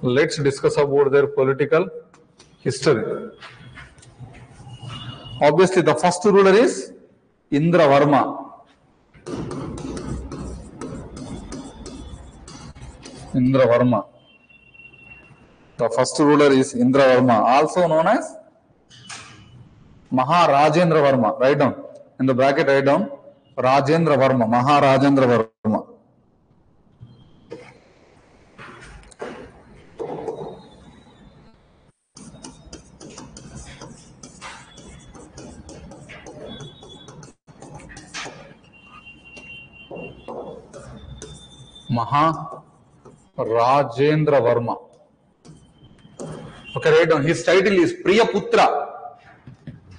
Let's discuss about their political history. Obviously, the first ruler is Indravarma. Indravarma. The first ruler is Indravarma, also known as Maharajendra Varma. Write down. In the bracket, write down Rajendra Varma, Maharajendra Varma. Maharajendra Varma. Okay, write down. His title is Priyaputra.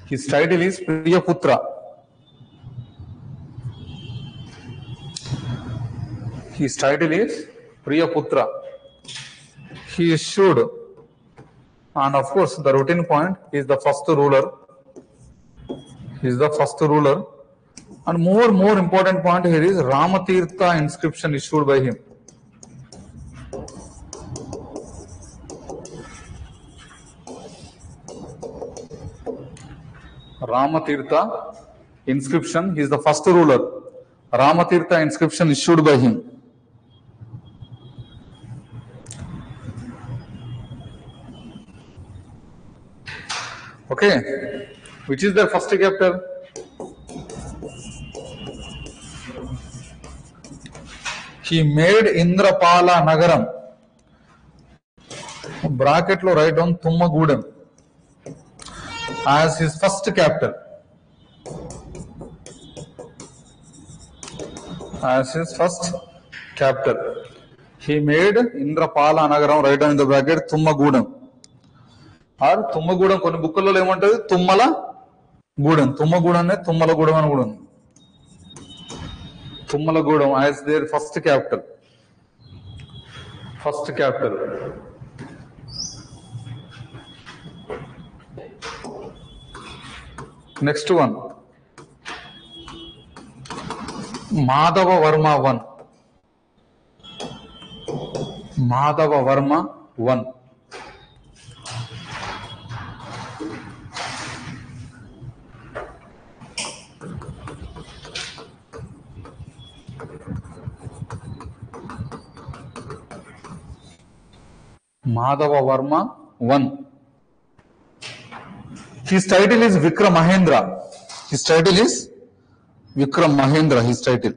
His title is Priyaputra. His title is Priyaputra. He issued, and of course, the routine point is the first ruler. He is the first ruler. And more important point here is Ramatirtha inscription issued by him. Ramatirtha inscription, he is the first ruler. Ramatirtha inscription issued by him. Okay, which is their first capital? He made Indrapala Nagaram. Bracket lo write down Tummagudem as his first capital. As his first capital. He made Indrapala Nagaram, write down in the bracket Tummagudem. Or Tummagudem, కొన్ని బుక్కులలో ఏమంటది తుమ్మల గూడెం. తుమ్మగూడెం అనేది తుమ్మలగూడెం అని కూడా ఉంది. Tummalagudam as their first capital. First capital. Next one. Madhava Varma I. Madhava Varma I. Madhava Varma I. His title is Vikram Mahendra. His title is Vikram Mahendra. His title.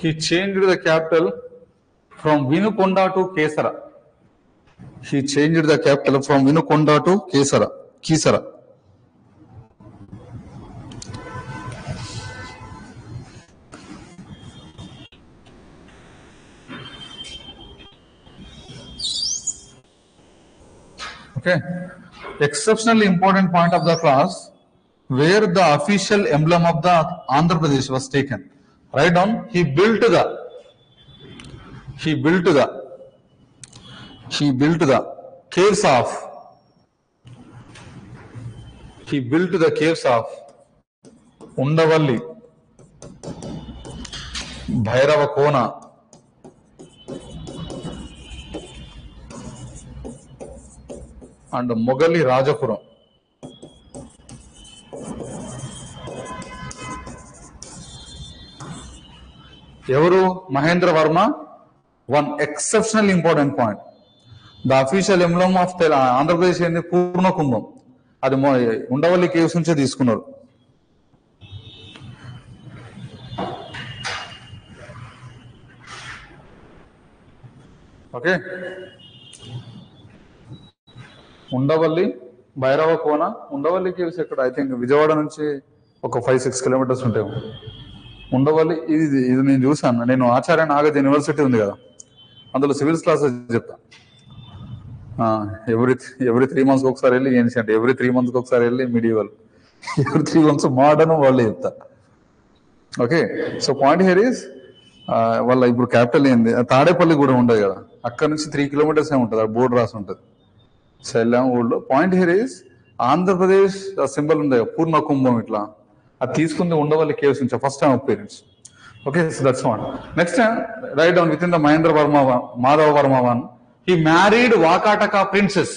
He changed the capital from Vinukonda to Kesara. He changed the capital from Vinukonda to Kesara. Okay. Exceptionally important point of the class, where the official emblem of the Andhra Pradesh was taken. Write down, he built the caves of Undavalli, Bhairava Kona, and Mogali Rajapuram. Evaru Mahendra Varma, one exceptionally important point. The official emblem of Andhra Pradesh is Purna Kumbham. అది Undavalli caves నుంచే తీసుకున్నారు. Okay, Undavalli, Bhairava కోన, Undavalli caves ఎక్కడ? I think Vijayawada నుంచి ఒక 5-6 kilometres ఉంటాయి. ఉండవల్లి ఇది నేను చూసాను. నేను ఆచార్య నాగజ్ యూనివర్సిటీ ఉంది కదా, అందులో సివిల్స్ క్లాసెస్ చెప్తా. ఎవ్రీ 3 months ఒకసారి వెళ్ళి ఏన్షియంట్, ఎవ్రీ 3 months ఒకసారి వెళ్ళి మిడివల్, ఎవరు 3 వన్స్ మోడర్న్ వాళ్ళే చెప్తా. Okay, so point here is వాళ్ళ ఇప్పుడు క్యాపిటల్ ఏంది, తాడేపల్లి కూడా ఉండదు కదా, అక్కడ నుంచి 3 కిలోమీటర్స్ ఉంటుంది, ఆ బోర్డు రాసి ఉంటుంది. సో వెళ్ళాం ఊళ్ళో. Point here is Andhra Pradesh symbol ఉంది కదా, పూర్ణ కుంభం ఇట్లా, అది తీసుకుంది ఉండవల్లి కేవ్స్ నుంచి first time appearance. Okay, so that's one. Next time, write down within the Mahendra Varma one, Madhava Varma one. He married Vakataka princess.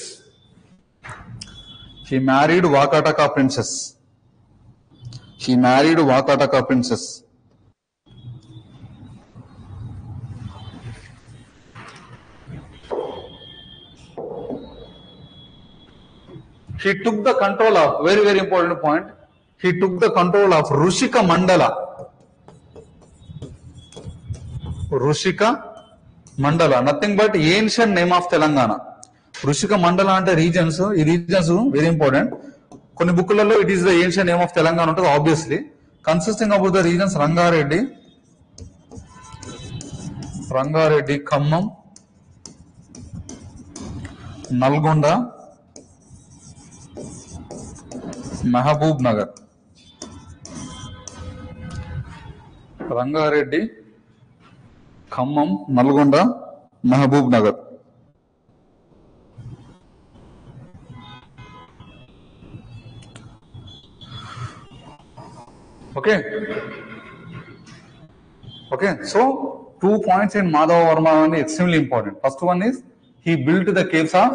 He married Vakataka princess. He married Vakataka princess. He took the control of, very, very important point, he took the control of Rushika Mandala. Rushika Mandala, nothing but ancient name of Telangana. Rushika Mandala అంటే regions, ఈ regions very important. కొన్ని బుక్లలో it is the ancient name of Telangana ఉంటుంది obviously. Consisting about the regions Rangareddy, Khammam, Nalgonda, Mahabubnagar. Rangareddy, Khammam, Nalgonda, Mahabubnagar. Okay. Okay. So 2 points in Madhava Varma are extremely important. First one is he built the caves of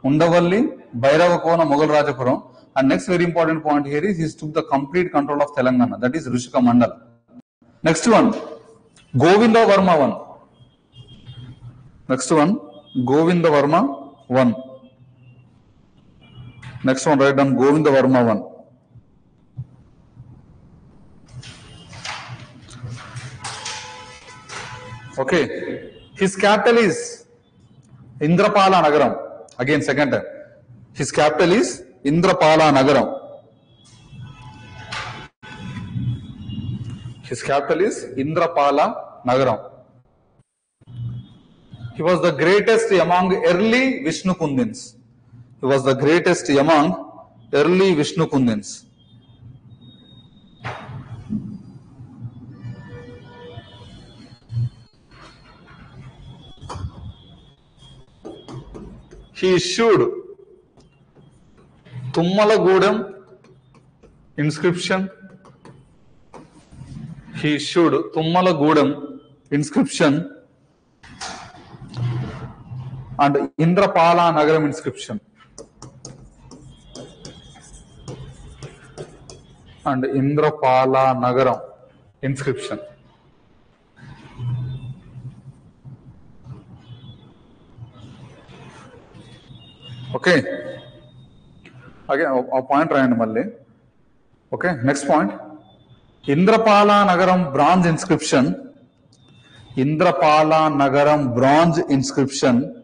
Undavalli, Bairavakona, Mughal Rajapuram. And next very important point here is he took the complete control of Telangana. That is Rushika Mandal. Next one, Govinda Varma one. Next one, Govinda Varma one. Next one, write down Govinda Varma one. Okay, his capital is Indrapala Nagaram. Again, second time. His capital is Indrapala Nagaram. His capital is Indrapala Nagaram. He was the greatest among early Vishnu Kundins. He was the greatest among early Vishnu Kundins. He issued Tummalagudem inscription. He issued Tummalagudem inscription and Indrapala Nagaram inscription. And Indrapala Nagaram inscription. Okay. Again, a point randomly. Okay. Next point. Indrapala Nagaram bronze inscription. Indrapala Nagaram bronze inscription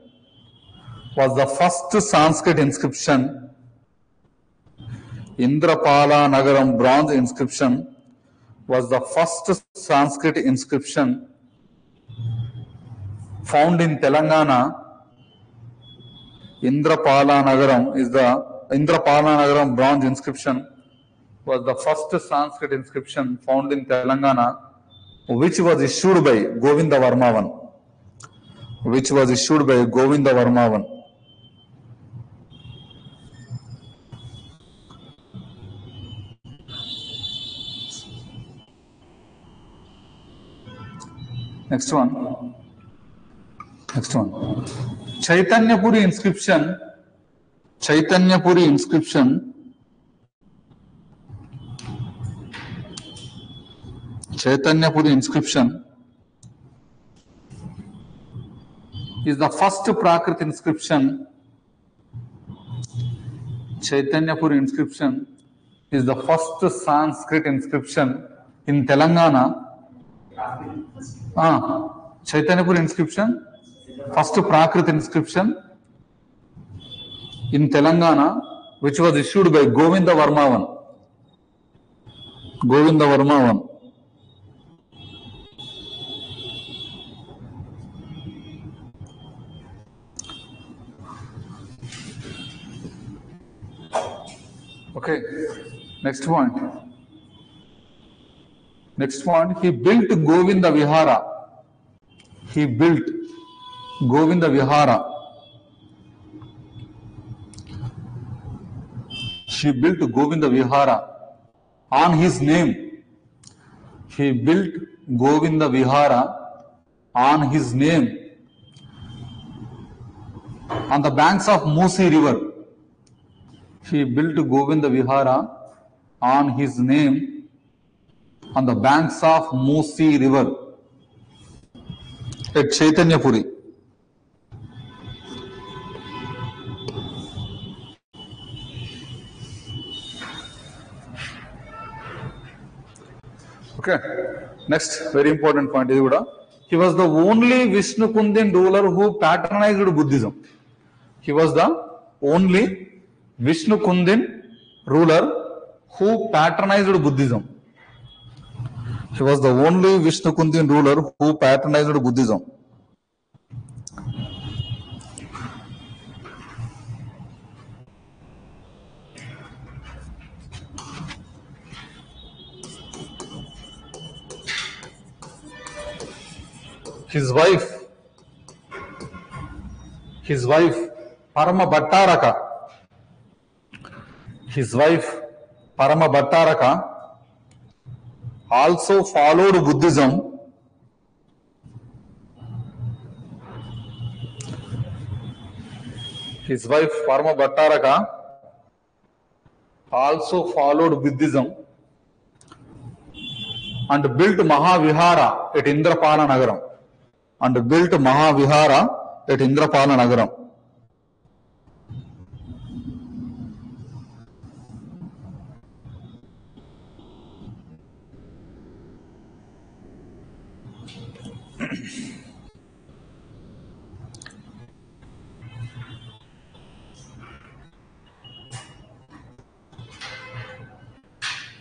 was the first Sanskrit inscription. Indrapala Nagaram bronze inscription was the first Sanskrit inscription found in Telangana. Indrapala Nagaram bronze inscription was the first Sanskrit inscription found in Telangana, which was issued by Govinda Varma one. Which was issued by Govinda Varma one. Next one. Chaitanyapuri inscription. Chaitanyapuri inscription. Chaitanyapuri inscription is the first Prakrit inscription. Chaitanyapuri inscription is the first Sanskrit inscription in Telangana. Chaitanyapuri inscription, first Prakrit inscription in Telangana, which was issued by Govinda Varma one. Govinda Varma one. Okay. Next point. Next point, he built Govinda Vihara. He built Govinda Vihara. She built Govinda Vihara on his name. He built Govinda Vihara on his name on the banks of Musi river. He built Govinda Vihara on his name on the banks of Musi river at Chaitanya Puri. Okay. Next, very important point is he was the only Vishnu Kundin ruler who patronized Buddhism. He was the only Vishnu Kundin ruler who patronized Buddhism. He was the only Vishnu Kundin ruler who patronized Buddhism. His wife, Parama Bhattaraka. His wife, Parama Bhattaraka, also followed Buddhism. His wife, Parama Bhattaraka, also followed Buddhism and built Mahavihara at Indrapala Nagaram. And built Mahavihara at Indrapala Nagaram.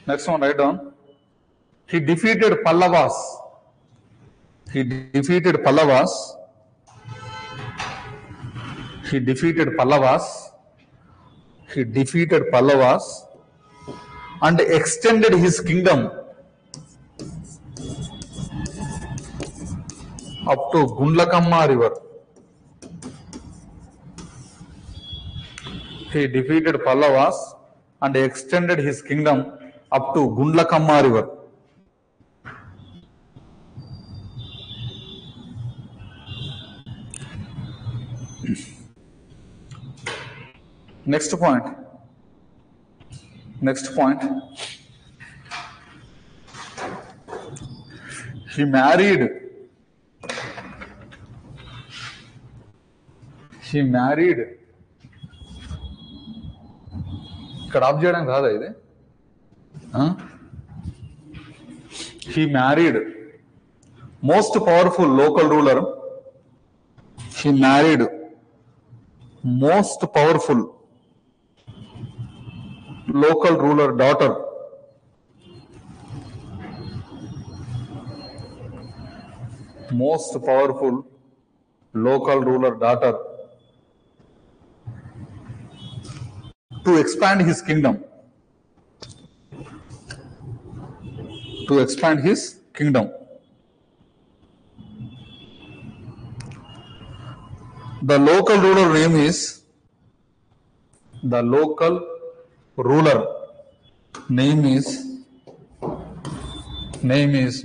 Next one, write down. He defeated Pallavas. He defeated Pallavas. He defeated Pallavas. He defeated Pallavas and extended his kingdom up to Gundlakamma river. He defeated Pallavas and extended his kingdom up to Gundlakamma river. Next point. He married ఇక్కడ of చేయడానికి కాదా ఇది? He married most powerful local ruler. He married most powerful local ruler daughter. Most powerful local ruler daughter to expand his kingdom. To expand his kingdom. The local ruler name is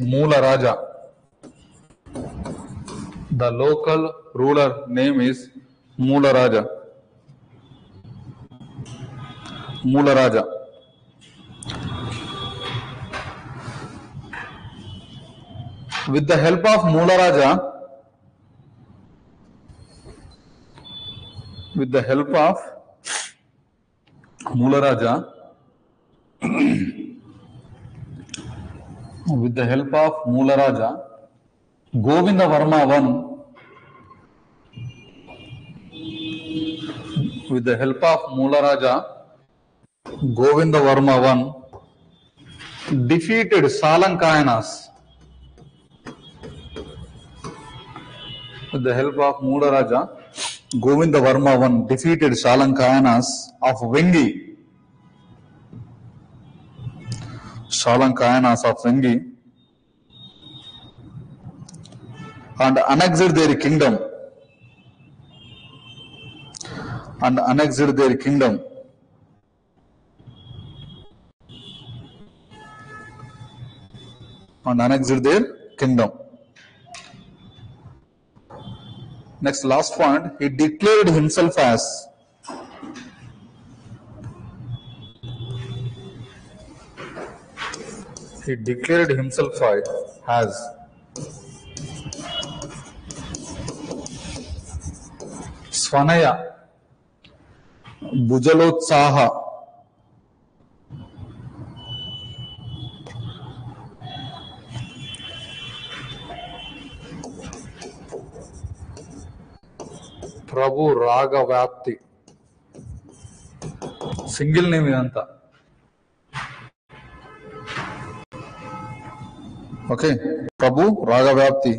Moola Raja. The local ruler name is Moola Raja. Moola Raja. With the help of Moola Raja, with the help of Moola Raja, with the help of Moola Raja, Govinda Varma I, with the help of Moola Raja, Govinda Varma I defeated Salankayanas. With the help of Moola Raja, Govinda Varma I defeated Salankayanas of Vengi. Shalankayanas of Vengi, and annexed their kingdom. And annexed their kingdom. And annexed their kingdom. Next, last point, he declared himself as Svanaya, Bhujalotsaha, Prabhu Ragavapti. Single name idanta. Okay, Prabhu Ragavapti.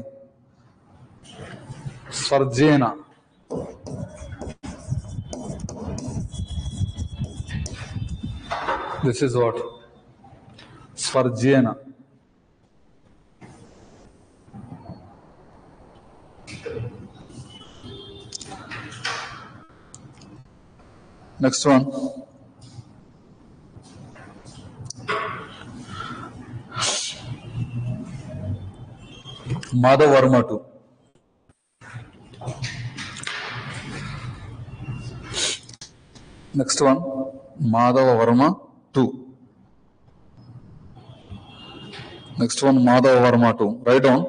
Sarjena. This is what? Svarjena. Next one. Madhavarma 2. Next one. Madhavarma 2. Next one. Madhavarma 2. Write down.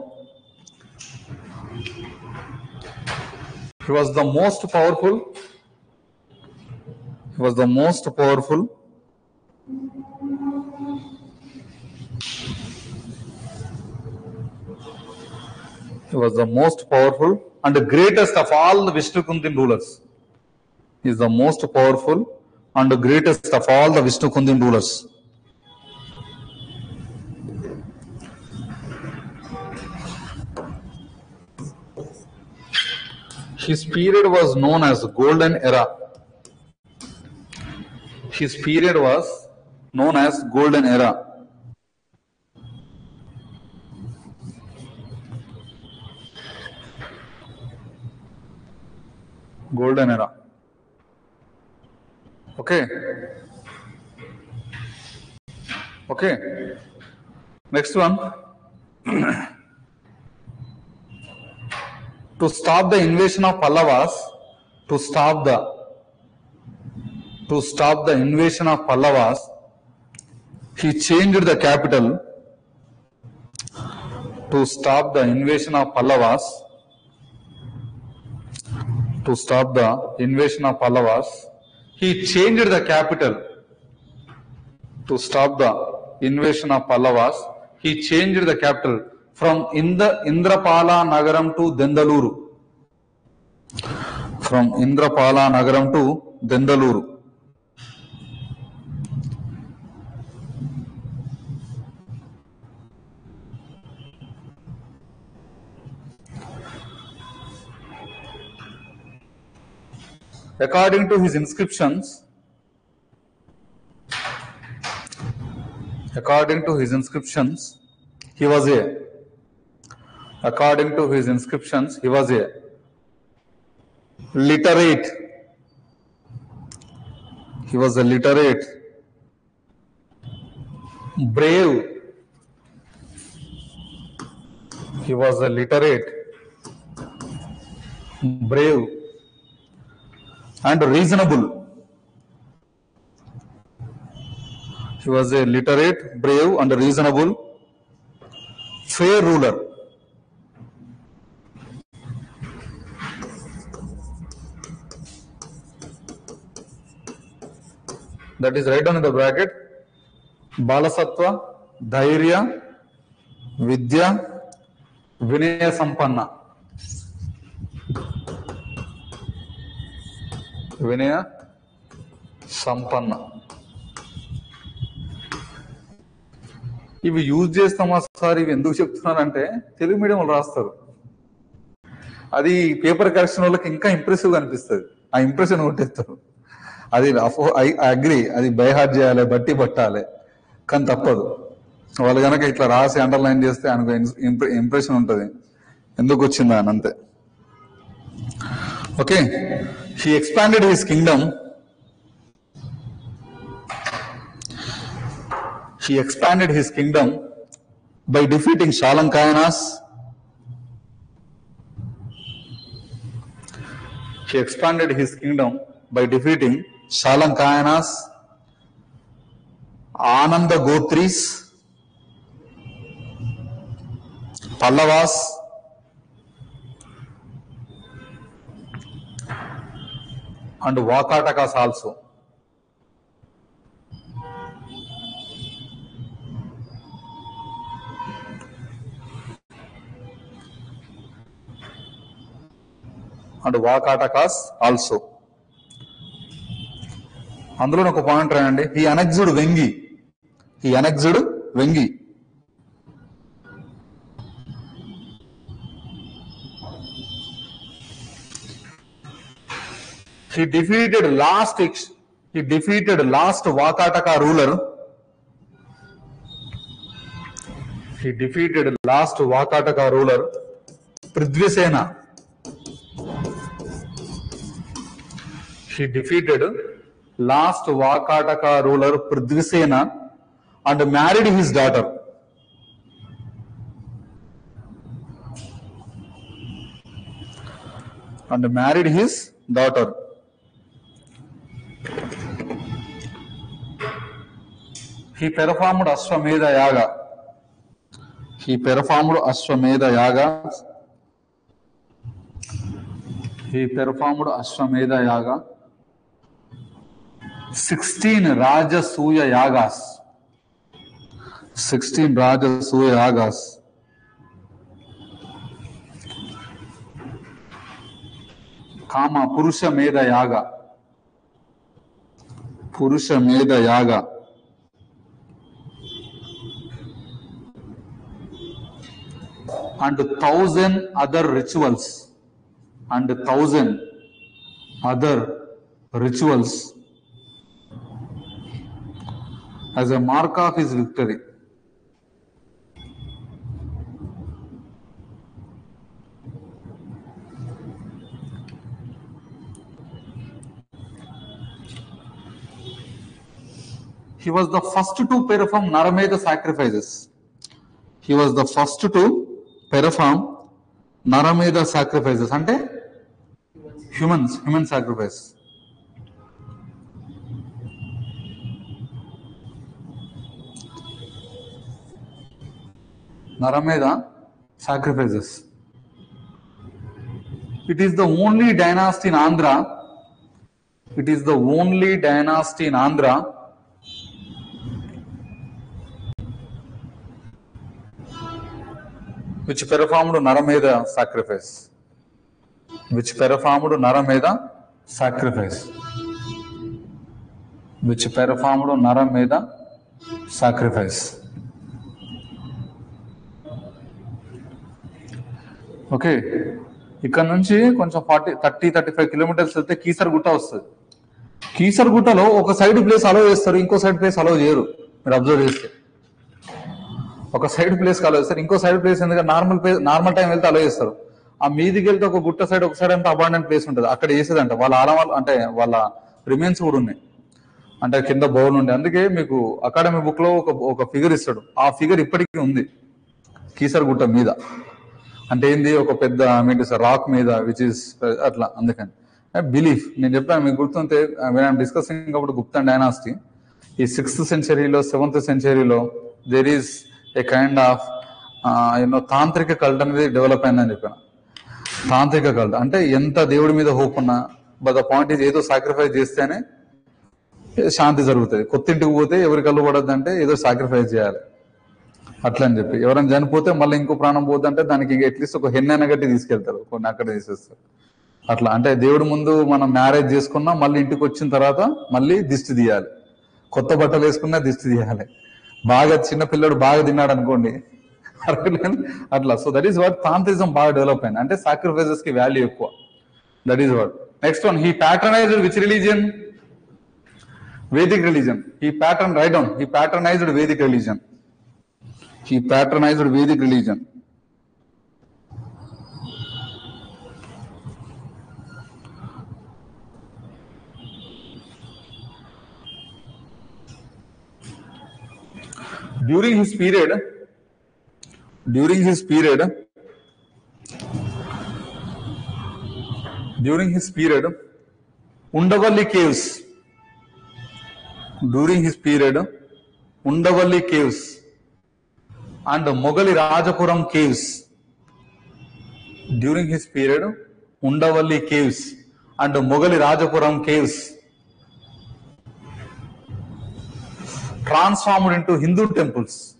He was the most powerful. He was the most powerful. He was the most powerful and the greatest of all the Vishnukundin rulers. He is the most powerful and the greatest of all the Vishnukundin rulers. His period was known as Golden Era. His period was known as Golden Era. Golden Era. Okay. Okay. Next one. To stop the invasion of Pallavas, to stop the invasion of Pallavas, he changed the capital. To stop the invasion of Pallavas, to stop the invasion of Pallavas, he changed the capital. To stop the invasion of Pallavas, he changed the capital from Indrapala Nagaram to Dendaluru. From Indrapala Nagaram to Dendaluru. According to his inscriptions, he was a. According to his inscriptions, he was a literate. He was a literate, brave. He was a literate, brave, and reasonable. He was a literate, brave, and reasonable, fair ruler. That is right down in the bracket. Balasattva, Dhairya, Vidya, Vinaya Sampanna. Vinaya Sampanna. ఇవి use చేస్తామా sir, ఇవి ఎందుకు చెప్తున్నారంటే Telugu medium రాస్తారు, అది paper correction వాళ్ళకి ఇంకా ఇంప్రెసివ్గా అనిపిస్తుంది, ఆ ఇంప్రెషన్ కొట్టేస్తారు. అది ఐ అగ్రి, అది బై హార్ట్ చేయాలి, బట్టి పట్టాలి, కానీ తప్పదు. వాళ్ళు కనుక ఇట్లా రాసి అండర్లైన్ చేస్తే ఆయనకు ఇంప్రెషన్ ఉంటుంది, ఎందుకు వచ్చిందా అని అంతే. Okay, he expanded his Kingdom. He expanded his kingdom by defeating Shalankayanas. He expanded his kingdom by defeating Shalankayanas, Ananda Gotris, Pallavas, and Vakatakas also. And Vakatakas also. అందులో ఒక పాయింట్ రాయండి, he annexed Vengi. He annexed Vengi. He defeated last Vakataka ruler. He defeated last Vakataka ruler, Prithvisena. He defeated last Vakataka ruler Prithvisena and married his daughter. And married his daughter. He performed Ashwamedha Yaga. He performed Ashwamedha Yaga. He performed Ashwamedha Yaga. 16 Rajasuya Yagas. 16 Rajasuya Yagas. Kama Purusha Medha Yaga. Purusha Medha Yaga. And 1,000 other rituals. And 1,000 other rituals as a mark of his victory. He was the first to perform Naramedha sacrifices. He was the first to perform Naramedha sacrifices. Ante human sacrifice. Naramedha sacrifices. It is the only dynasty in Andhra. It is the only dynasty in Andhra which performed Naramedha sacrifice. Which performed Naramedha sacrifice. Which performed Naramedha sacrifice. Okay, ఇక్కడ నుంచి కొంచెం 30-35 kilometres వెళ్తే కీసరగుట్ట వస్తుంది. కీసరగుట్టలో ఒక side place అలో చేస్తారు, ఇంకో side place అలో చేయరు. మీరు అబ్జర్వ్ చేస్తే ఒక సైడ్ ప్లేస్ అలో చేస్తారు, ఇంకో సైడ్ ప్లేస్ ఎందుకంటే నార్మల్ టైం వెళ్తే అలో చేస్తారు. ఆ మీదికి వెళ్తే ఒక గుట్ట సైడ్ ఒక సైడ్ అంతా అబాండెంట్ ప్లేస్ ఉంటుంది, అక్కడ వేసేదంట. వాళ్ళ ఆలమాలు అంటే వాళ్ళ రిమైన్స్ కూడా ఉన్నాయి, అంటే కింద బౌల్ ఉండే. అందుకే మీకు అకాడమీ బుక్ లో ఒక ఫిగర్ ఇస్తాడు, ఆ ఫిగర్ ఇప్పటికీ ఉంది కీసరగుట్ట మీద. అంటే ఏంది, ఒక పెద్ద రాక్ మీద విచ్ ఇస్ అట్లా. అందుకని బిలీఫ్ నేను చెప్పాను మీకు గుర్తుంటే, డిస్కసింగ్ అప్పుడు గుప్తా డైనాసిటీ ఈ 6th centuryలో 7th centuryలో there is a kind of tantric cult అనేది డెవలప్ అయిందని చెప్పాను. తాంత్రిక కల్ట్ అంటే ఎంత దేవుడి మీద హోప్ ఉన్నా, బట్ ద పాయింట్ ఈజ్ ఏదో సాక్రిఫైస్ చేస్తేనే శాంతి జరుగుతుంది. కొత్త ఇంటికి పోతే ఎవరి కళ్ళు పడద్దు అంటే ఏదో సాక్రిఫైస్ చేయాలి అట్లా అని చెప్పి. ఎవరైనా చనిపోతే మళ్ళీ ఇంకో ప్రాణం పోద్ది అంటే దానికి అట్లీస్ట్ ఒక హెన్నైనా గట్టి తీసుకెళ్తారు, కొన్ని అక్కడ తీసేస్తారు. అట్లా అంటే దేవుడి ముందు మనం మ్యారేజ్ చేసుకున్నా మళ్ళీ ఇంటికి వచ్చిన తర్వాత మళ్ళీ దిష్టి తీయాలి, కొత్త బట్టలు వేసుకున్నా దిష్టి తీయాలి. బాగా చిన్న పిల్లడు బాగా తిన్నాడు అనుకోండి అట్లా. So that is what tantrism బాగా డెవలప్ అయింది, అంటే సాక్రిఫైసెస్ కి వాల్యూ ఎక్కువ. That is what. Next one, he patronized which religion? Vedic religion. He patronized Vedic religion. He patronized Vedic religion. During his period, Undavalli caves, and Mogali Rajapuram caves, Undavalli caves and Mogali Rajapuram caves transformed into Hindu temples.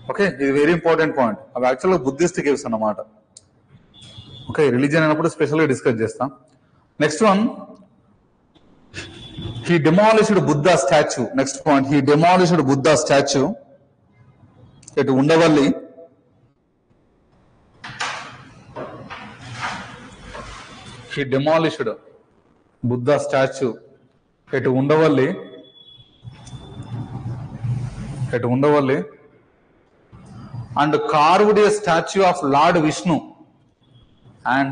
Okay, this is a very important point. అవి యాక్చువల్గా Buddhist caves అన్నమాట. Okay, religion అన్నప్పుడు స్పెషల్గా discuss చేస్తాం. Next one, he demolished Buddha statue. Next point, he demolished Buddha statue at Undavalli. He demolished Buddha statue at Undavalli. And carved a statue of Lord Vishnu. And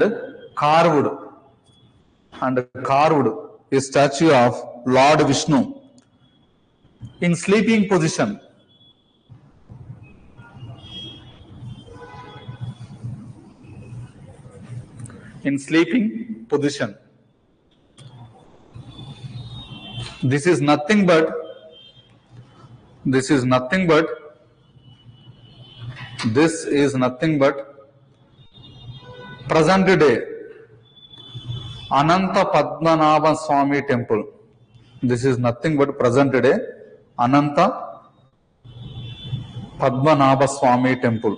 carved a statue of Lord Vishnu in sleeping position. This is nothing but present day Ananta Padmanabha Swami temple. This is nothing but present day Ananta Padmanabha Swami temple.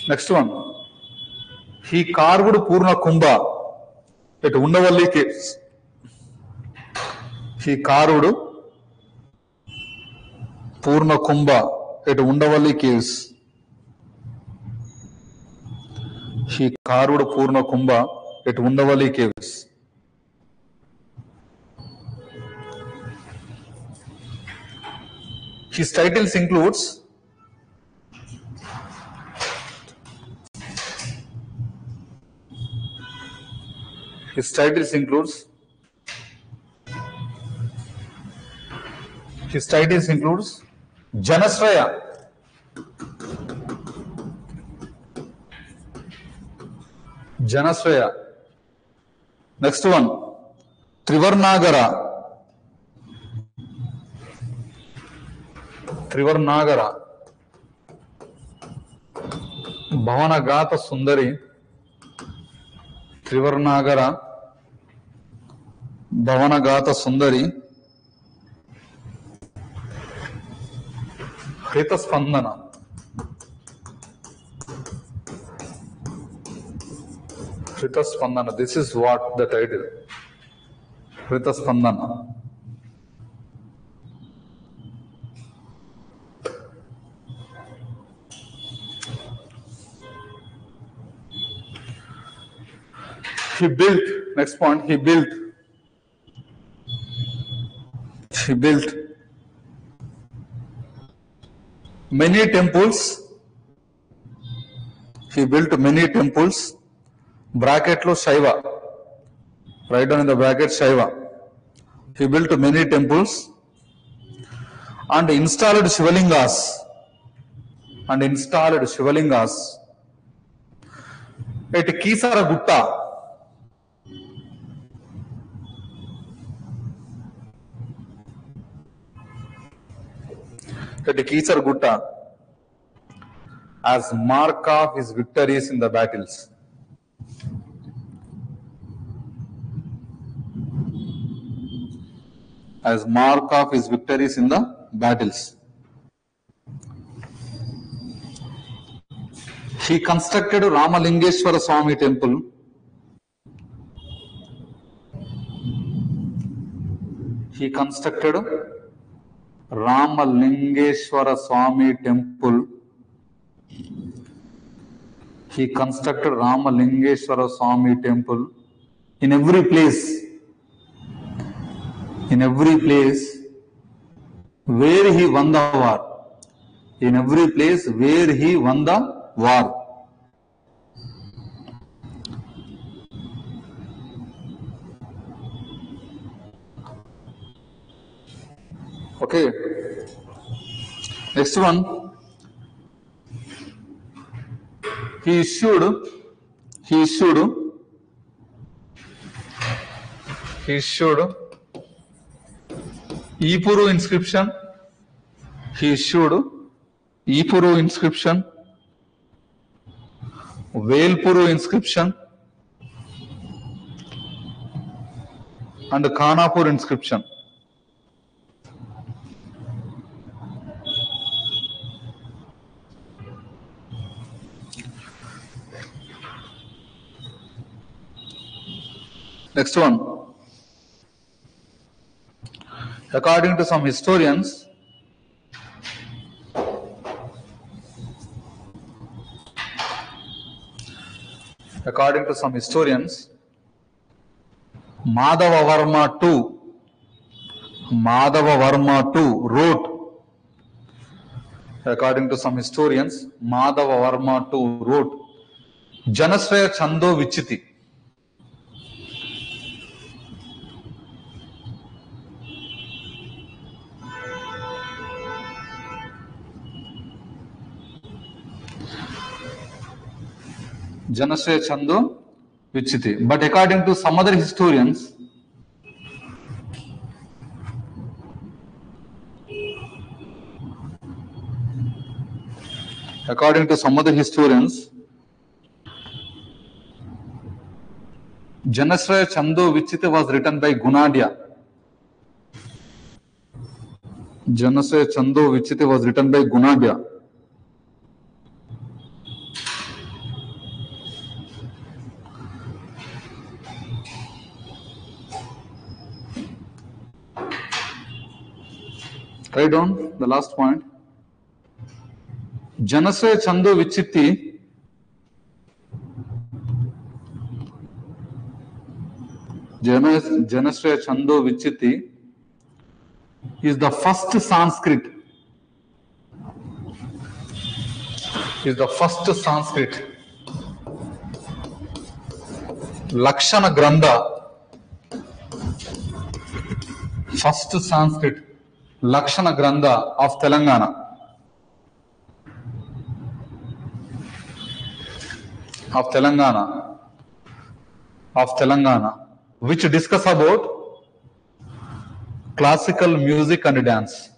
Next one, he carved Purna Kumbha at Undavalli caves. He carved Purna Kumbha at Undavalli caves. His titles includes Janasraya, next one Trivarnagara, Bhavanagata Sundari, Hrita Spandana. This is what the title. Hrita Spandana. He built many temples. Bracket lo Shaiva. Write down in the bracket Shaiva. He built many temples and installed Shivalingas. At Kisara Gutta. As mark of his victories in the battles. He constructed Ramalingeshwara Swami temple. He constructed Ramalingeshwara Swami temple. He constructed Ramalingeshwara Swami temple. In every place where he won the war. In every place where he won the war. Okay. Next one. He issued Ipuru inscription. He issued Ipuru inscription, Velpuru inscription, and Khanapur inscription. Next one. According to some historians, Madhava Varma II wrote. According to some historians, Madhava Varma II wrote Janashraya Chando Vichiti. Janashraya Chando Vichiti. But according to some other historians, Janashraya Chando Vichiti was written by Gunadia. Janashraya Chando Vichiti was written by Gunadia. Write down the last point. Janashraya Chando Vichiti Janashraya Chando Vichiti is the first Sanskrit. Lakshana Grantha. First Sanskrit Lakshana Grantha of Telangana. Which discuss about classical music and dance.